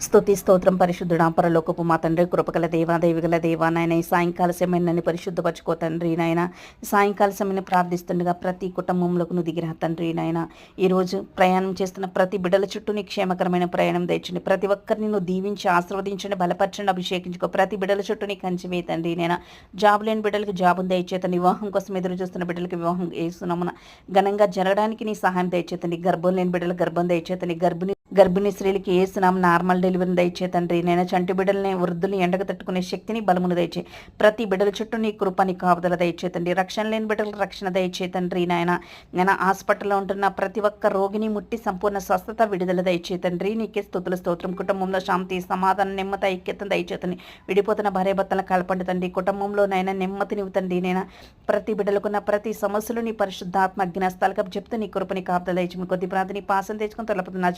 స్తుతి స్తోత్రం పరిశుద్ధుడా పరలోకపు మా తండ్రి కృపగల దేవా దైవగల దేవా నాయన ఈ సాయంకాల సమయం నన్ను పరిశుద్ధపరచుకో తండ్రి నాయన ఈ సాయంకాల సమయాన్ని ప్రార్థిస్తుండగా ప్రతి కుటుంబంలోకి నువ్వు దిగిరా తండ్రి నాయన ఈరోజు ప్రయాణం చేస్తున్న ప్రతి బిడ్డల చుట్టూ నీ క్షేమకరమైన ప్రయాణం తెచ్చండి. ప్రతి ఒక్కరిని నువ్వు దీవించి ఆశీర్వదించండి, బలపరచండి, అభిషేకించుకో. ప్రతి బిడ్డల చుట్టూ నీ కంచివే తండ్రి నాయన. జాబ్ లేని బిడ్డలకు జాబును దయచేతండి. వివాహం కోసం ఎదురు చూస్తున్న బిడ్డలకు వివాహం ఏసునామమున ఘనంగా జరగడానికి నీ సహాయం దయచేతండి. గర్భం లేని బిడ్డలకు గర్భం దయచేతండి. గర్భిణీ స్త్రీలకి ఏసునామ నార్మల్ డెలివరీని దయచే తండ్రి నేను. చంటి బిడ్డల్ని వృద్ధుల్ని ఎండకు తట్టుకునే శక్తిని బలమును దయచే. ప్రతి బిడ్డల చుట్టూ నీ కృపని కాపుదల దయచేతండి. రక్షణ లేని బిడ్డలకు రక్షణ దయచే తండ్రి నాయన. నేను హాస్పిటల్లో ఉంటున్న ప్రతి ఒక్క రోగిని ముట్టి సంపూర్ణ స్వస్థత విడుదల దయచే తండ్రి. నీకే స్తుతుల స్తోత్రం. కుటుంబంలో శాంతి సమాధానం నెమ్మది ఐక్యతను దయచేతండి. విడిపోతున్న భార్య భర్తలను కలపండి తండ్రి. కుటుంబంలో నైనా నెమ్మదినివ్వుతండి. నేను ప్రతి బిడ్డలకున్న ప్రతి సమస్యలు నీ పరిశుద్ధాత్మ అజ్ఞాస్తాలకు చెప్తూ నీ కృపని కాపుదల దయచి కొద్ది ప్రాంతం నీ పాసం తెచ్చుకొని తొలపుతున్న